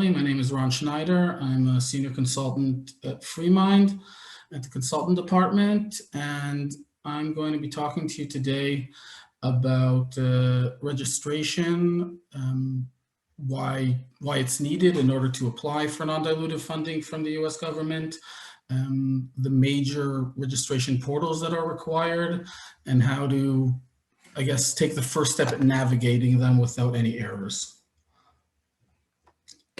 formally. My name is Ron Schneider. I'm a senior consultant at FreeMind at the consultant department, and I'm going to be talking to you today about registration, why it's needed in order to apply for non-dilutive funding from the US government, the major registration portals that are required, and how to, I guess, take the first step at navigating them without any errors.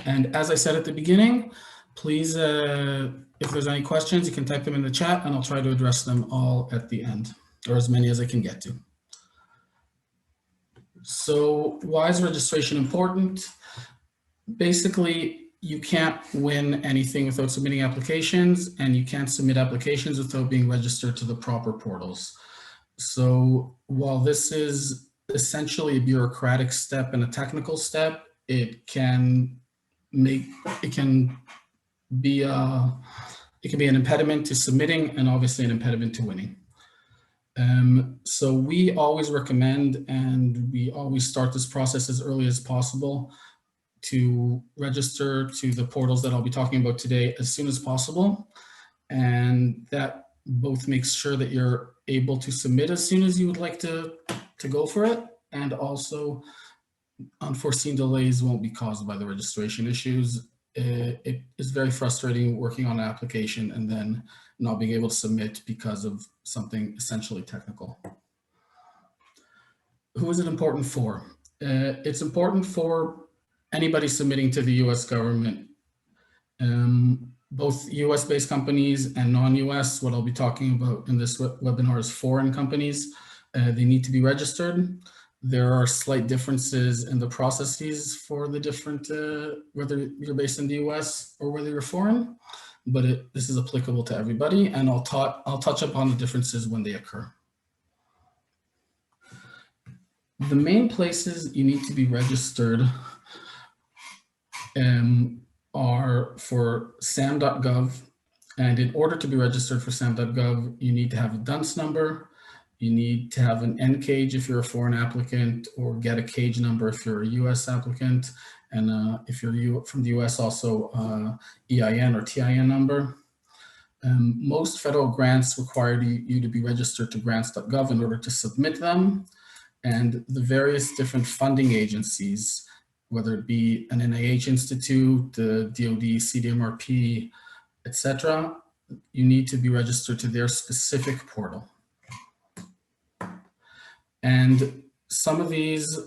And as I said at the beginning, please, if there's any questions, you can type them in the chat and I'll try to address them all at the end, or as many as I can get to. So why is registration important? Basically, you can't win anything without submitting applications, and you can't submit applications without being registered to the proper portals. So while this is essentially a bureaucratic step and a technical step, it can be an impediment to submitting and obviously an impediment to winning. So we always recommend, and we always start this process as early as possible, to register to the portals that I'll be talking about today as soon as possible. And that both makes sure that you're able to submit as soon as you would like to go for it, and also unforeseen delays won't be caused by the registration issues. It is very frustrating working on an application and then not being able to submit because of something essentially technical. Who is it important for? It's important for anybody submitting to the US government. Both US-based companies and non-US, what I'll be talking about in this webinar is foreign companies. They need to be registered. There are slight differences in the processes for the different, whether you're based in the US or whether you're foreign, but this is applicable to everybody, and I'll touch upon the differences when they occur. The main places you need to be registered are for SAM.gov, and in order to be registered for SAM.gov, you need to have a DUNS number. You need to have an NCAGE if you're a foreign applicant, or get a CAGE number if you're a US applicant. And if you're from the US, also EIN or TIN number. Most federal grants require you to be registered to Grants.gov in order to submit them. And the various different funding agencies, whether it be an NIH institute, the DoD, CDMRP, etc., you need to be registered to their specific portal. And some of these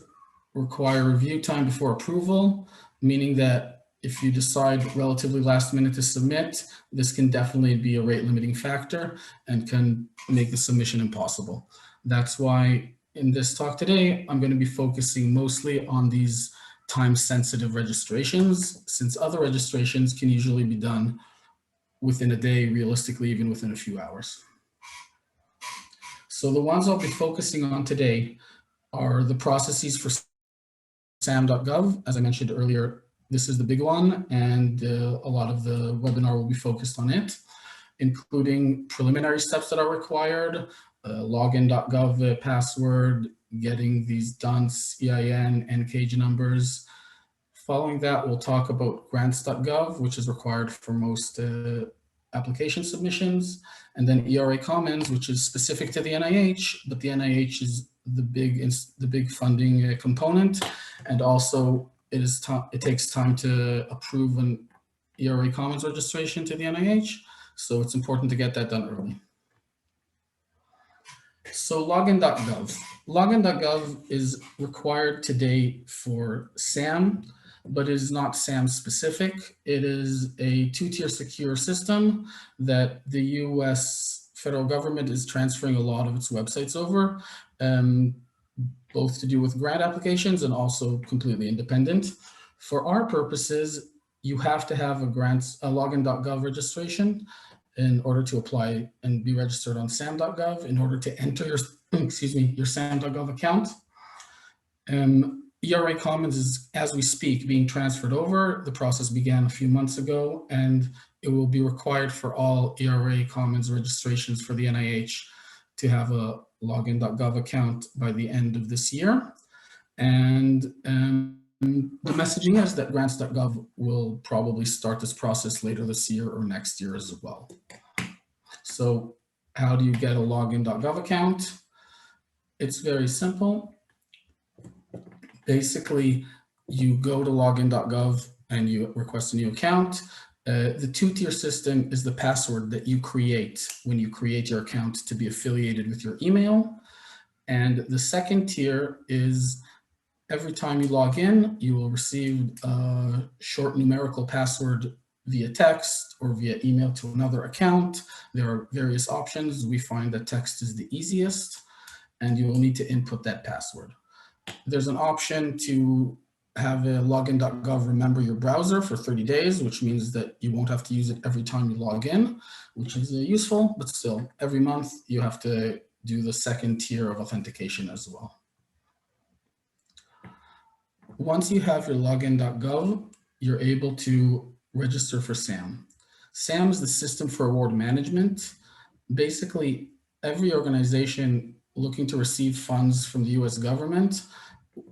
require review time before approval, meaning that if you decide relatively last minute to submit, this can definitely be a rate limiting factor and can make the submission impossible. That's why in this talk today, I'm going to be focusing mostly on these time-sensitive registrations, since other registrations can usually be done within a day, realistically, even within a few hours. So the ones I'll be focusing on today are the processes for SAM.gov. As I mentioned earlier, this is the big one, and a lot of the webinar will be focused on it, including preliminary steps that are required, login.gov password, getting these DUNS, EIN, and CAGE numbers. Following that, we'll talk about Grants.gov, which is required for most application submissions, and then ERA Commons, which is specific to the NIH, but the NIH is the big funding component, and also it takes time to approve an ERA Commons registration to the NIH, so it's important to get that done early. So login.gov. Login.gov is required today for SAM, but it is not SAM specific. It is a two-tier secure system that the US federal government is transferring a lot of its websites over, both to do with grant applications and also completely independent. For our purposes, you have to have a login.gov registration in order to apply and be registered on SAM.gov in order to enter your, your SAM.gov account. ERA Commons is, as we speak, being transferred over. The process began a few months ago, and it will be required for all ERA Commons registrations for the NIH to have a login.gov account by the end of this year. And The messaging is that Grants.gov will probably start this process later this year or next year as well. So how do you get a Login.gov account? It's very simple. Basically, you go to Login.gov and you request a new account. The two-tier system is the password that you create when you create your account to be affiliated with your email. And the second tier is every time you log in, you will receive a short numerical password via text or via email to another account. There are various options. We find that text is the easiest, and you will need to input that password. There's an option to have a login.gov remember your browser for 30 days, which means that you won't have to use it every time you log in, which is useful, but still every month you have to do the second tier of authentication as well. Once you have your login.gov, you're able to register for SAM. SAM is the System for Award Management. Basically, every organization looking to receive funds from the US government,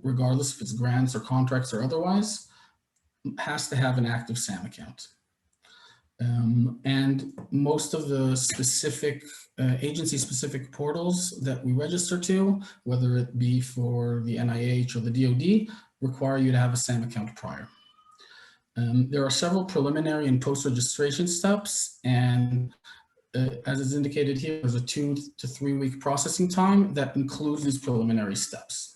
regardless if it's grants or contracts or otherwise, has to have an active SAM account. And most of the specific agency-specific portals that we register to, whether it be for the NIH or the DoD, require you to have a SAM account prior. There are several preliminary and post-registration steps, and as is indicated here, there's a 2 to 3 week processing time that includes these preliminary steps.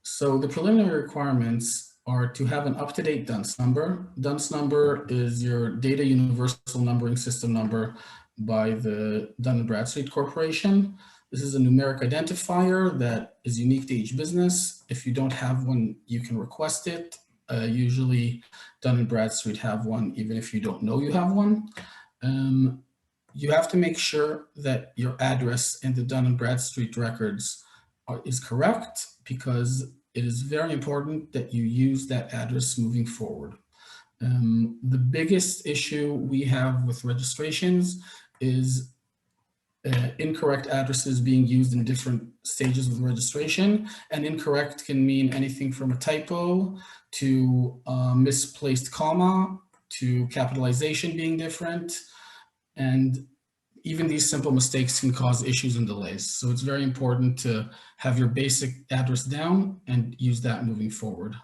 So the preliminary requirements are to have an up-to-date DUNS number. DUNS number is your Data Universal Numbering System number by the Dun & Bradstreet Corporation. This is a numeric identifier that is unique to each business. If you don't have one, you can request it. Usually Dun & Bradstreet have one, even if you don't know you have one. You have to make sure that your address in the Dun & Bradstreet records is correct, because it is very important that you use that address moving forward. The biggest issue we have with registrations is incorrect addresses being used in different stages of the registration. And incorrect can mean anything from a typo to a misplaced comma to capitalization being different. And even these simple mistakes can cause issues and delays. So it's very important to have your basic address down and use that moving forward.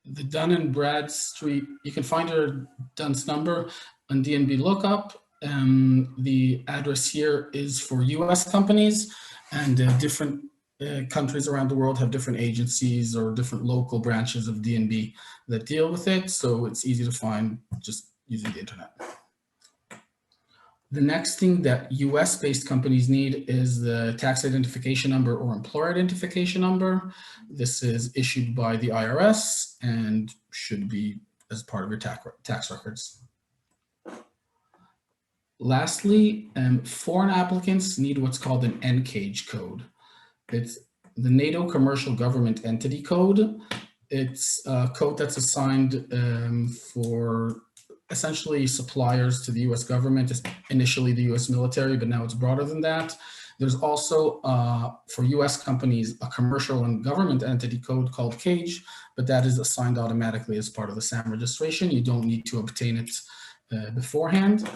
The Dun & Bradstreet, you can find your DUNS number on DNB lookup. The address here is for US companies, and different countries around the world have different agencies or different local branches of DNB that deal with it. So it's easy to find just using the internet. The next thing that US-based companies need is the tax identification number or employer identification number. This is issued by the IRS and should be as part of your tax records. Lastly, foreign applicants need what's called an NCAGE code. It's the NATO Commercial Government Entity Code. It's a code that's assigned for essentially suppliers to the US government, initially the US military, but now it's broader than that. There's also, for US companies, a commercial and government entity code called CAGE, but that is assigned automatically as part of the SAM registration. You don't need to obtain it beforehand.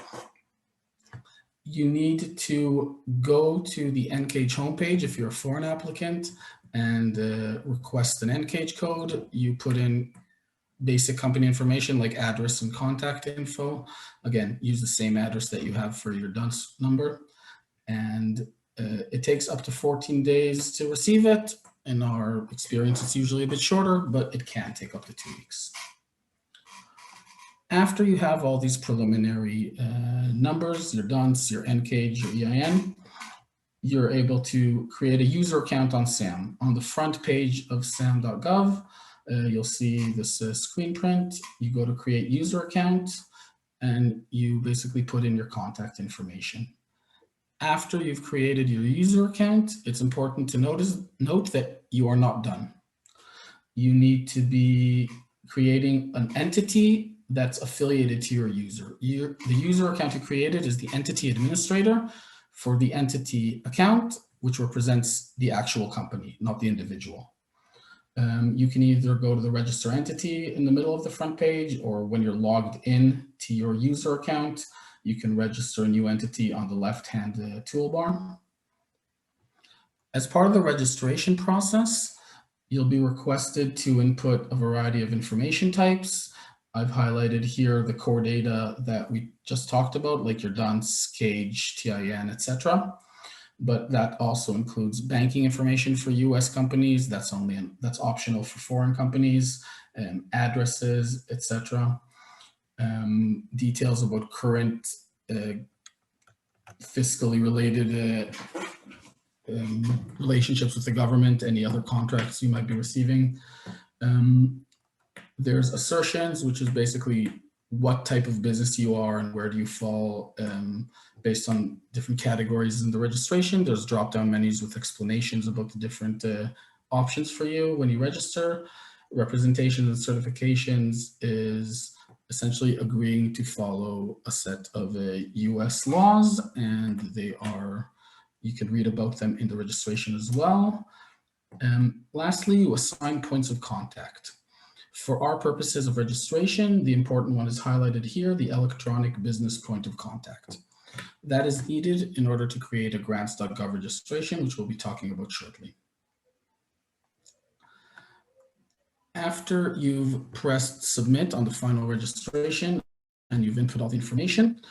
You need to go to the NCAGE homepage if you're a foreign applicant and request an NCAGE code. You put in basic company information like address and contact info. Again, use the same address that you have for your DUNS number. And it takes up to 14 days to receive it. In our experience, it's usually a bit shorter, but it can take up to 2 weeks. After you have all these preliminary numbers, your DUNS, your NCAGE, your EIN, you're able to create a user account on SAM. On the front page of SAM.gov, you'll see this screen print. You go to create user account and you basically put in your contact information. After you've created your user account, it's important to note that you are not done. You need to be creating an entity that's affiliated to your user. The user account you created is the entity administrator for the entity account, which represents the actual company, not the individual. You can either go to the register entity in the middle of the front page, or when you're logged in to your user account, you can register a new entity on the left-hand toolbar. As part of the registration process, you'll be requested to input a variety of information types. I've highlighted here the core data that we just talked about, like your DUNS, CAGE, TIN, etc. But that also includes banking information for US companies. That's optional for foreign companies, addresses, etc. Details about current fiscally related relationships with the government, any other contracts you might be receiving. There's assertions, which is basically what type of business you are and where do you fall based on different categories in the registration. There's drop-down menus with explanations about the different options for you when you register. Representations and certifications is essentially agreeing to follow a set of US laws, and they are, you can read about them in the registration as well. Lastly, you assign points of contact. For our purposes of registration, the important one is highlighted here, the electronic business point of contact. That is needed in order to create a Grants.gov registration, which we'll be talking about shortly. After you've pressed submit on the final registration and you've input all the information,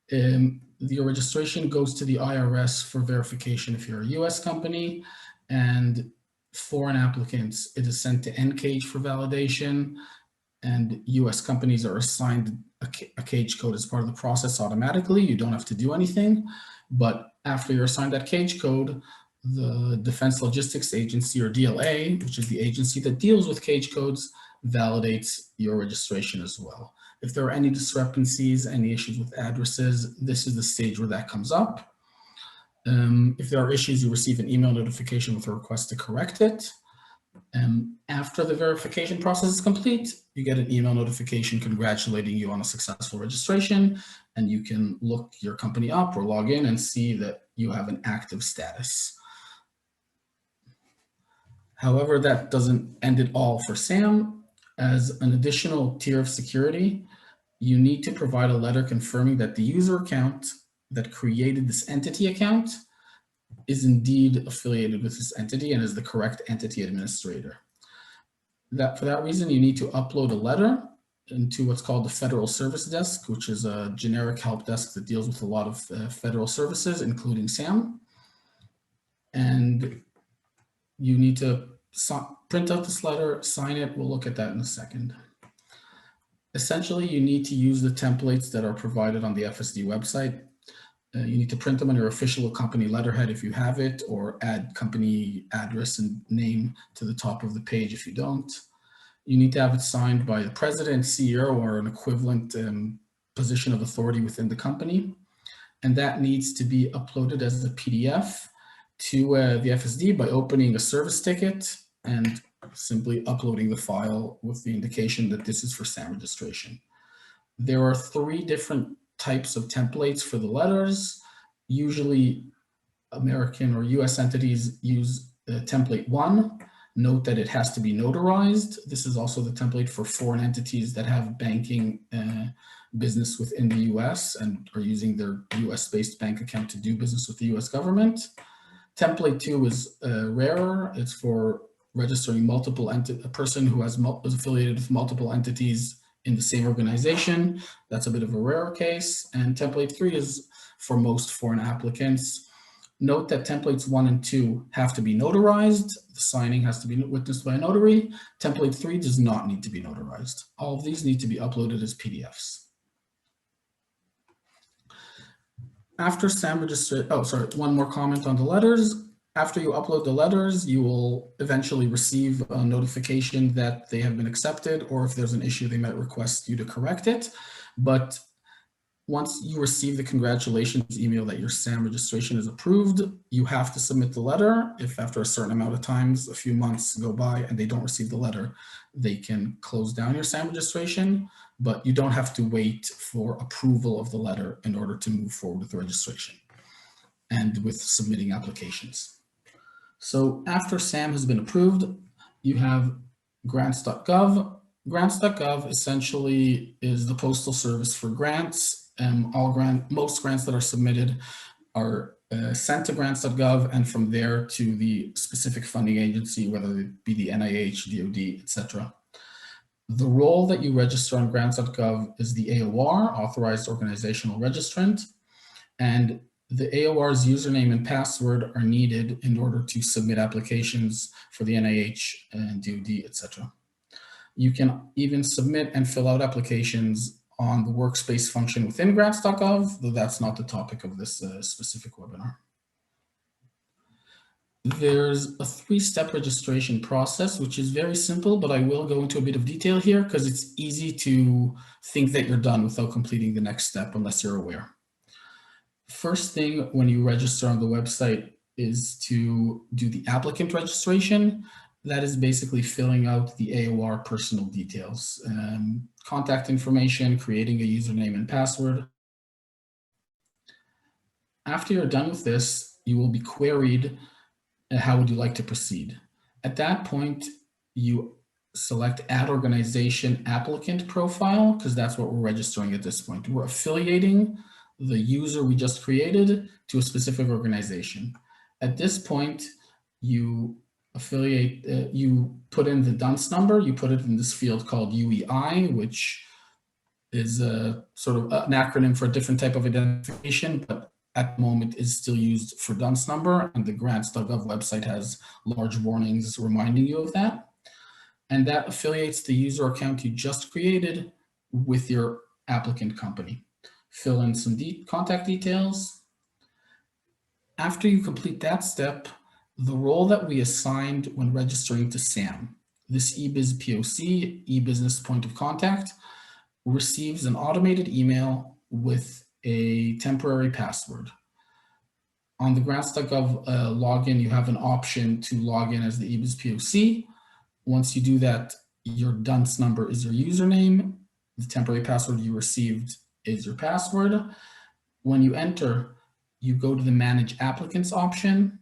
your registration goes to the IRS for verification if you're a US company, and foreign applicants, it is sent to NCAGE for validation, and US companies are assigned a CAGE code as part of the process automatically. You don't have to do anything, but after you're assigned that CAGE code, the Defense Logistics Agency, or DLA, which is the agency that deals with CAGE codes, validates your registration as well. If there are any discrepancies, any issues with addresses, this is the stage where that comes up. If there are issues, you receive an email notification with a request to correct it. After the verification process is complete, you get an email notification congratulating you on a successful registration, and you can look your company up or log in and see that you have an active status. However, that doesn't end it all for SAM. As an additional tier of security, you need to provide a letter confirming that the user account that created this entity account is indeed affiliated with this entity and is the correct entity administrator. For that reason, you need to upload a letter into what's called the Federal Service Desk, which is a generic help desk that deals with a lot of federal services, including SAM. And you need to print out this letter, sign it. We'll look at that in a second. Essentially, you need to use the templates that are provided on the FSD website. You need to print them on your official company letterhead if you have it, or add company address and name to the top of the page if you don't. You need to have it signed by the president, CEO, or an equivalent position of authority within the company. And that needs to be uploaded as a PDF to the FSD by opening a service ticket and simply uploading the file with the indication that this is for SAM registration. There are 3 different types of templates for the letters. Usually American or US entities use template 1. Note that it has to be notarized. This is also the template for foreign entities that have banking business within the US and are using their US-based bank account to do business with the US government. Template 2 is rarer. It's for registering multiple a person who is affiliated with multiple entities in the same organization. That's a bit of a rarer case. And template 3 is for most foreign applicants. Note that templates 1 and 2 have to be notarized. The signing has to be witnessed by a notary. Template 3 does not need to be notarized. All of these need to be uploaded as PDFs. After SAM registration, one more comment on the letters. After you upload the letters, you will eventually receive a notification that they have been accepted, or if there's an issue, they might request you to correct it. But once you receive the congratulations email that your SAM registration is approved, you have to submit the letter. If after a certain amount of times, a few months go by and they don't receive the letter, they can close down your SAM registration, but you don't have to wait for approval of the letter in order to move forward with the registration and with submitting applications. So after SAM has been approved, You have Grants.gov. Grants.gov essentially is the postal service for grants. Most grants that are submitted are sent to Grants.gov, and from there to the specific funding agency, whether it be the NIH, DoD, etc. The role that you register on Grants.gov is the AOR, Authorized Organizational Registrant, and the AOR's username and password are needed in order to submit applications for the NIH and DoD, etc. You can even submit and fill out applications on the workspace function within Grants.gov, though that's not the topic of this specific webinar. There's a 3-step registration process, which is very simple, but I will go into a bit of detail here because it's easy to think that you're done without completing the next step unless you're aware. First thing when you register on the website is to do the applicant registration. That is basically filling out the AOR personal details, contact information, creating a username and password. After you're done with this, you will be queried, how would you like to proceed? At that point, you select Add Organization Applicant Profile, because that's what we're registering at this point. We're affiliating the user we just created to a specific organization. At this point, you affiliate, you put in the dunce number, you put it in this field called UEI, which is a sort of an acronym for a different type of identification, but at the moment is still used for dunce number, and the Grants.gov website has large warnings reminding you of that. And that affiliates the user account you just created with your applicant company. Fill in some contact details. After you complete that step, the role that we assigned when registering to SAM, this eBiz POC, e-business point of contact, receives an automated email with a temporary password. On the Grants.gov login, you have an option to log in as the eBiz POC. Once you do that, your dunce number is your username. The temporary password you received is your password. When you enter, you go to the Manage Applicants option.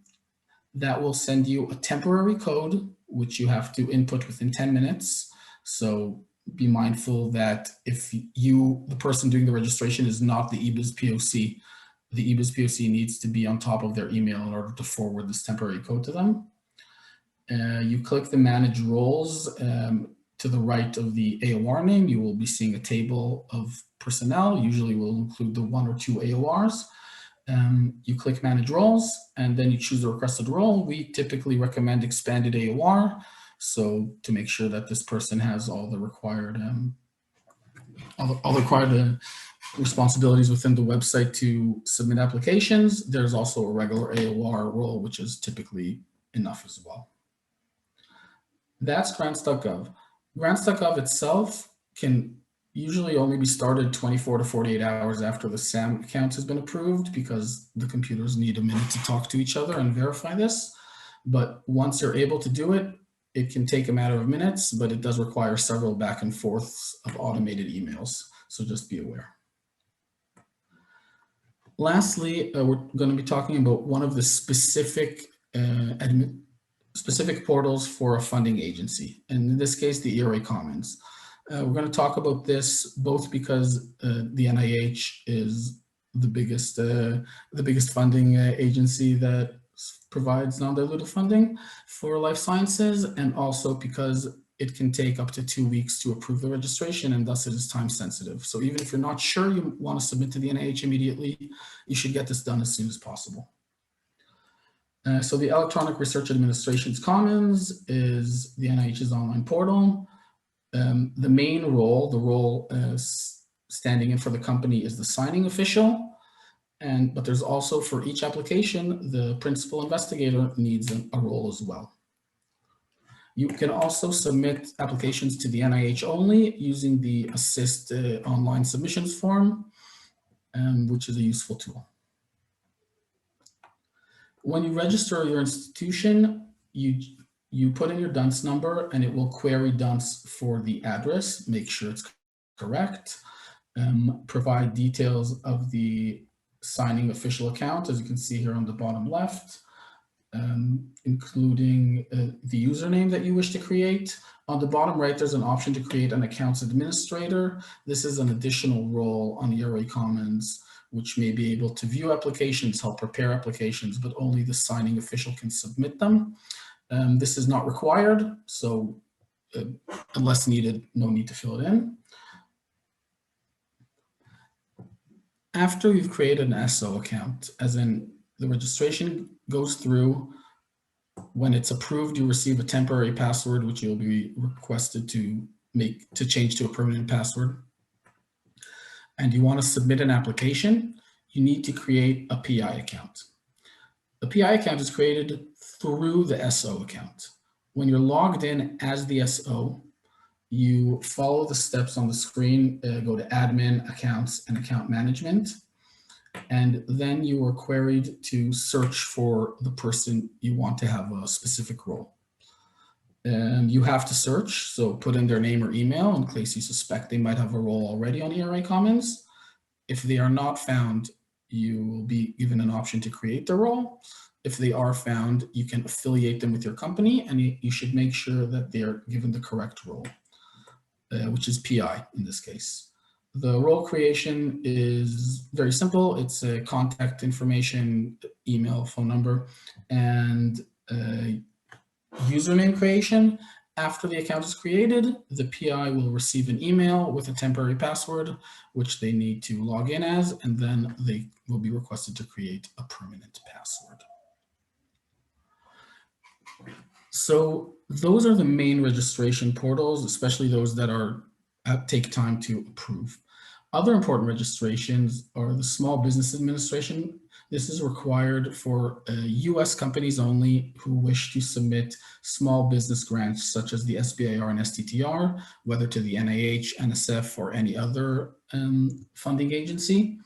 That will send you a temporary code, which you have to input within 10 minutes. So be mindful that if you, the person doing the registration, is not the eBiz POC, the eBiz POC needs to be on top of their email in order to forward this temporary code to them. You click the Manage Roles. To the right of the AOR name, you will be seeing a table of personnel. Usually will include the 1 or 2 AORs. You click Manage Roles, and then you choose the requested role. We typically recommend Expanded AOR, so to make sure that this person has all the required responsibilities within the website to submit applications. There's also a regular AOR role, which is typically enough as well. That's Grants.gov. Grants.gov itself can usually only be started 24 to 48 hours after the SAM account has been approved, because the computers need a minute to talk to each other and verify this. But once you're able to do it, it can take a matter of minutes, but it does require several back and forths of automated emails. So just be aware. Lastly, we're going to be talking about one of the specific portals for a funding agency, and in this case, the ERA Commons. We're going to talk about this both because the NIH is the biggest funding agency that provides non-dilutive funding for life sciences, and also because it can take up to 2 weeks to approve the registration, and thus it is time sensitive. So even if you're not sure you want to submit to the NIH immediately, you should get this done as soon as possible. So the Electronic Research Administration's Commons is the NIH's online portal. The main role, the role standing in for the company, is the signing official. But there's also, for each application, the principal investigator needs a role as well. You can also submit applications to the NIH only using the Assist online submissions form, which is a useful tool. When you register your institution, you put in your dunce number, and it will query dunce for the address, make sure it's correct, provide details of the signing official account, as you can see here on the bottom left. including the username that you wish to create. On the bottom right, there's an option to create an accounts administrator. This is an additional role on ERA Commons, which may be able to view applications, help prepare applications, but only the signing official can submit them. This is not required, so unless needed, no need to fill it in. After you've created an SO account, as in the registration goes through, when it's approved, you receive a temporary password, which you'll be requested to change to a permanent password. And you want to submit an application, you need to create a PI account. The PI account is created through the SO account. When you're logged in as the SO, you follow the steps on the screen, go to admin, accounts, and account management. And then you are queried to search for the person you want to have a specific role. You have to search, so put in their name or email in case you suspect they might have a role already on ERA Commons. If they are not found, you will be given an option to create the role. If they are found, you can affiliate them with your company, and you should make sure that they are given the correct role, which is PI in this case. The role creation is very simple. It's a contact information, email, phone number, and username creation. After the account is created, the PI will receive an email with a temporary password, which they need to log in as, and then they will be requested to create a permanent password. So those are the main registration portals, especially those that take time to approve. Other important registrations are the Small Business Administration. This is required for US companies only who wish to submit small business grants such as the SBIR and STTR, whether to the NIH, NSF, or any other funding agency.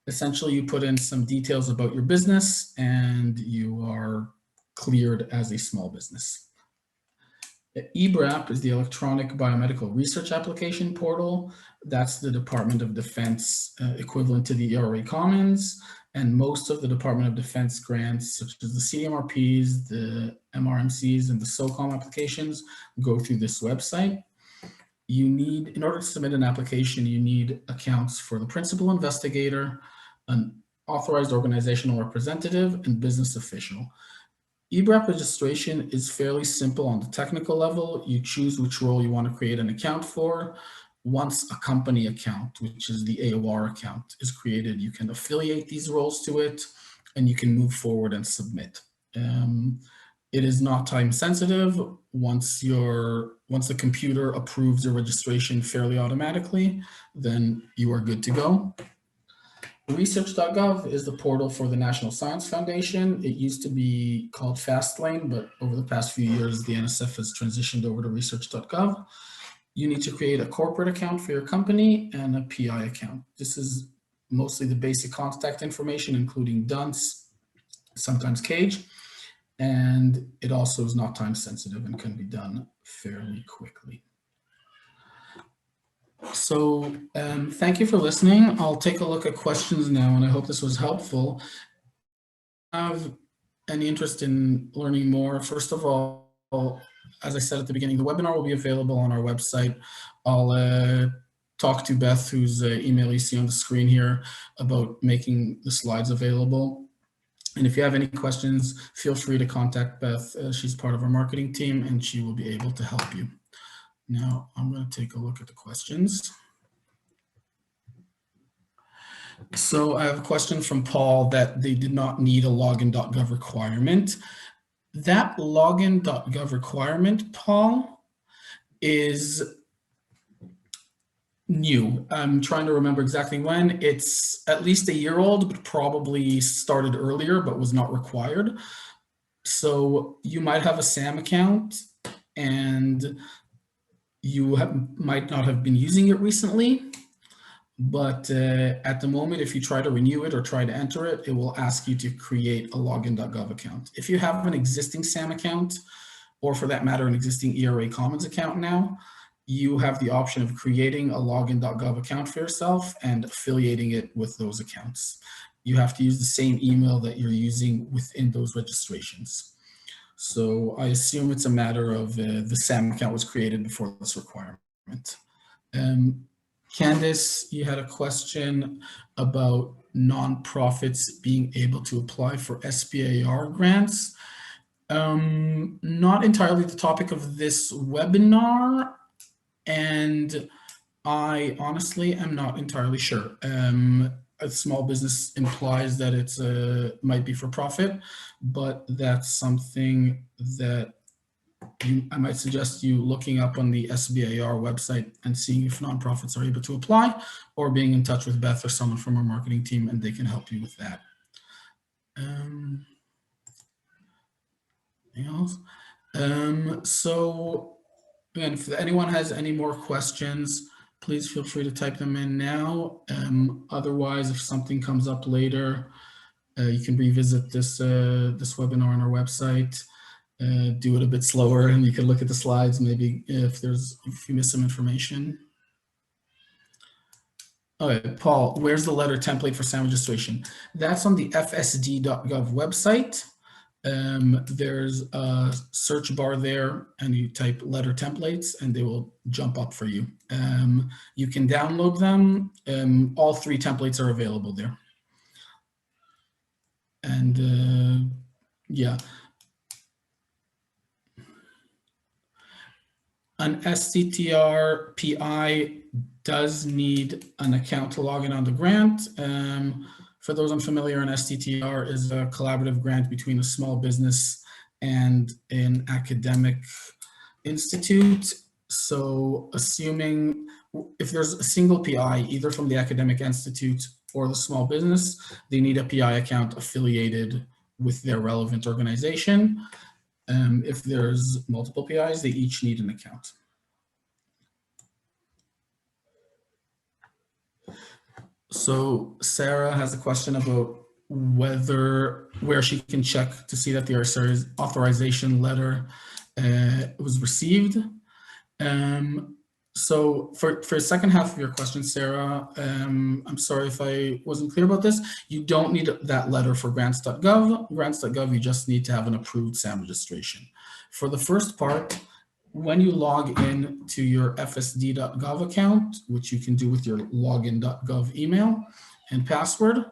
Essentially, you put in some details about your business and you are cleared as a small business. EBRAP is the Electronic Biomedical Research Application Portal. That's the Department of Defense equivalent to the ERA Commons. And most of the Department of Defense grants, such as the CMRPs, the MRMCs, and the SOCOM applications, go through this website. In order to submit an application, you need accounts for the principal investigator, an authorized organizational representative, and business official. EBRAP registration is fairly simple on the technical level. You choose which role you want to create an account for. Once a company account, which is the AOR account, is created, you can affiliate these roles to it, and you can move forward and submit. It is not time sensitive. Once the computer approves your registration fairly automatically, then you are good to go. Research.gov is the portal for the National Science Foundation. It used to be called Fastlane, but over the past few years, the NSF has transitioned over to Research.gov. You need to create a corporate account for your company and a PI account. This is mostly the basic contact information, including DUNS, sometimes CAGE, and it also is not time sensitive and can be done fairly quickly. So thank you for listening. I'll take a look at questions now, and I hope this was helpful. If you have any interest in learning more, first of all, as I said at the beginning, the webinar will be available on our website. I'll talk to Beth, whose email you see on the screen here, about making the slides available. And if you have any questions, feel free to contact Beth. She's part of our marketing team, and she will be able to help you. Now I'm going to take a look at the questions. So I have a question from Paul that they did not need a login.gov requirement. That login.gov requirement, Paul, is new. I'm trying to remember exactly when. It's at least a year old, but probably started earlier, but was not required. So you might have a SAM account and you might not have been using it recently, but at the moment, if you try to renew it or try to enter it, it will ask you to create a login.gov account. If you have an existing SAM account, or for that matter, an existing ERA Commons account now, you have the option of creating a login.gov account for yourself and affiliating it with those accounts. you have to use the same email that you're using within those registrations. So I assume it's a matter of the SAM account was created before this requirement. Candice, you had a question about nonprofits being able to apply for SBIR grants. Not entirely the topic of this webinar, and I honestly am not entirely sure. A small business implies that it's might be for profit, but that's something that I might suggest you looking up on the SBIR website and seeing if nonprofits are able to apply, or being in touch with Beth or someone from our marketing team, and they can help you with that. Anything else? So again, if anyone has any more questions, please feel free to type them in now. Otherwise, if something comes up later, you can revisit this this webinar on our website. Do it a bit slower, and you can look at the slides. Maybe if you miss some information. Okay, Paul, where's the letter template for SAM registration? That's on the FSD.gov website. There's a search bar there, and you type letter templates and they will jump up for you. You can download them. All 3 templates are available there. And yeah. An STTR PI does need an account to log in on the grant. For those unfamiliar, an STTR is a collaborative grant between a small business and an academic institute. So assuming if there's a single PI, either from the academic institute or the small business, they need a PI account affiliated with their relevant organization. If there's multiple PIs, they each need an account. So Sarah has a question about where she can check to see that the authorization letter was received. So for the second half of your question, Sarah, I'm sorry if I wasn't clear about this. You don't need that letter for Grants.gov. Grants.gov, you just need to have an approved SAM registration. For the first part, when you log in to your FSD.gov account, which you can do with your login.gov email and password,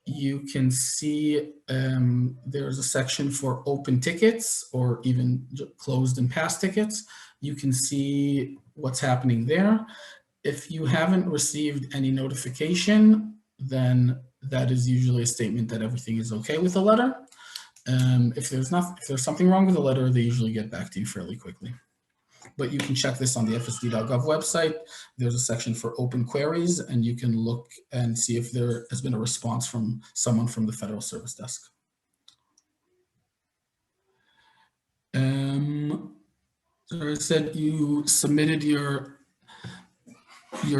you can see there's a section for open tickets or even closed and past tickets. You can see what's happening there. If you haven't received any notification, then that is usually a statement that everything is okay with the letter. If there's something wrong with the letter, they usually get back to you fairly quickly. But you can check this on the FSD.gov website. There's a section for open queries, and you can look and see if there has been a response from someone from the Federal Service Desk. So I said you submitted your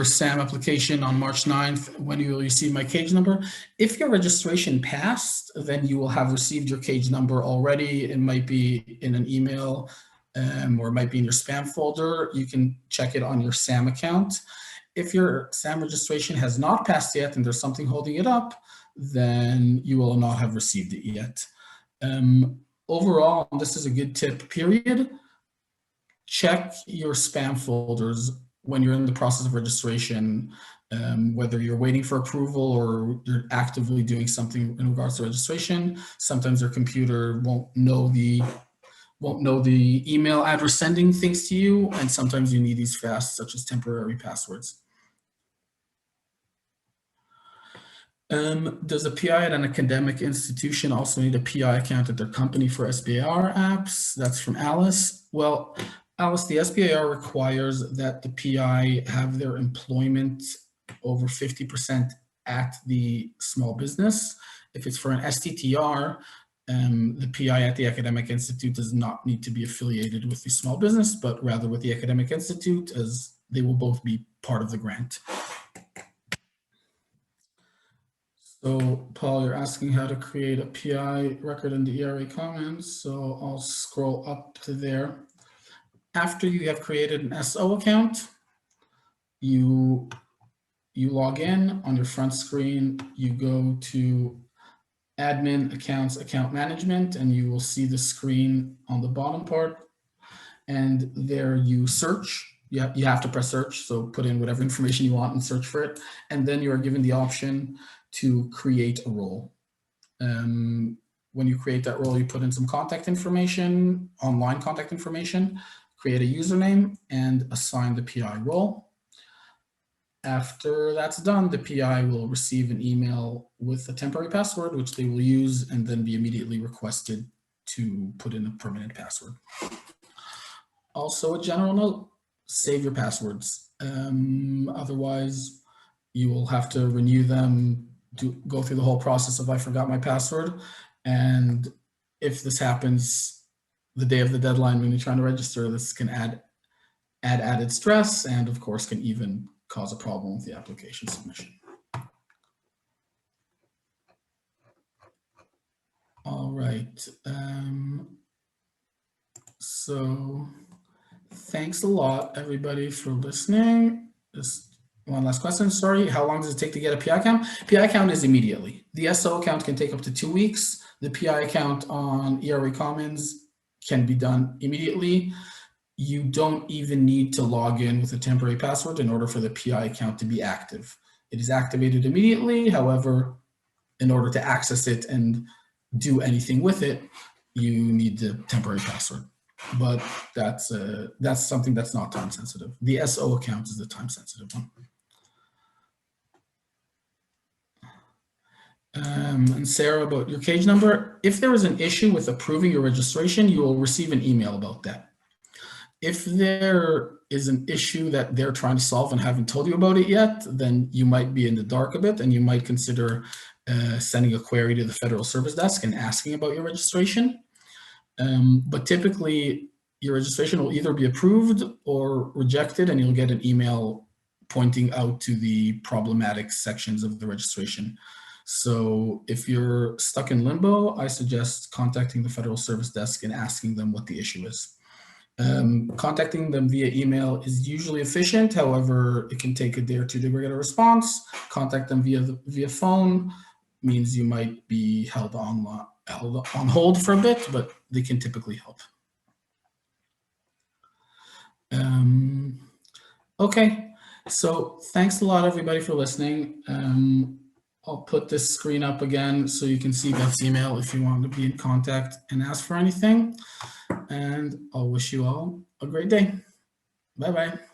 SAM application on March 9th. When you will receive my cage number. If your registration passed, then you will have received your cage number already. It might be in an email, or it might be in your spam folder. You can check it on your SAM account. If your SAM registration has not passed yet and there's something holding it up, then you will not have received it yet. Overall, this is a good tip, period. Check your spam folders when you're in the process of registration, whether you're waiting for approval or you're actively doing something in regards to registration. Sometimes your computer won't know the email address sending things to you, and sometimes you need these fast, such as temporary passwords. Does a PI at an academic institution also need a PI account at their company for SBIR apps? That's from Alice. Well, Alice, the SBIR requires that the PI have their employment over 50% at the small business. If it's for an STTR, the PI at the academic institute does not need to be affiliated with the small business, but rather with the academic institute, as they will both be part of the grant. So Paul, you're asking how to create a PI record in the ERA comments. So I'll scroll up to there. After you have created an SO account, you you log in. On your front screen, you go to Admin, Accounts, Account Management, and you will see the screen on the bottom part. And there you search. You have to press search, so put in whatever information you want and search for it. And then you are given the option to create a role. When you create that role, you put in some contact information, online contact information, create a username, and assign the PI role. After that's done, the PI will receive an email with a temporary password, which they will use and then be immediately requested to put in a permanent password. Also, a general note, save your passwords. Otherwise, you will have to renew them, go through the whole process of I forgot my password. And if this happens the day of the deadline when you're trying to register, this can add added stress and, of course, can even cause a problem with the application submission. All right. So thanks a lot, everybody, for listening. Just one last question. Sorry, how long does it take to get a PI account? PI account is immediately. The SO account can take up to 2 weeks. The PI account on ERA Commons can be done immediately. You don't even need to log in with a temporary password in order for the PI account to be active. It is activated immediately. However, in order to access it and do anything with it, you need the temporary password. But that's something that's not time sensitive. The SO account is the time sensitive one. And Sarah, about your cage number, if there is an issue with approving your registration, you will receive an email about that. If there is an issue that they're trying to solve and haven't told you about it yet, then you might be in the dark a bit and you might consider sending a query to the Federal Service Desk and asking about your registration. But typically, your registration will either be approved or rejected, and you'll get an email pointing out to the problematic sections of the registration. So if you're stuck in limbo, I suggest contacting the Federal Service Desk and asking them what the issue is. Contacting them via email is usually efficient. However, it can take a day or two to get a response. Contact them via phone means you might be held on hold for a bit, but they can typically help. Okay, so thanks a lot, everybody, for listening. I'll put this screen up again so you can see Beth's email if you want to be in contact and ask for anything. And I'll wish you all a great day. Bye-bye.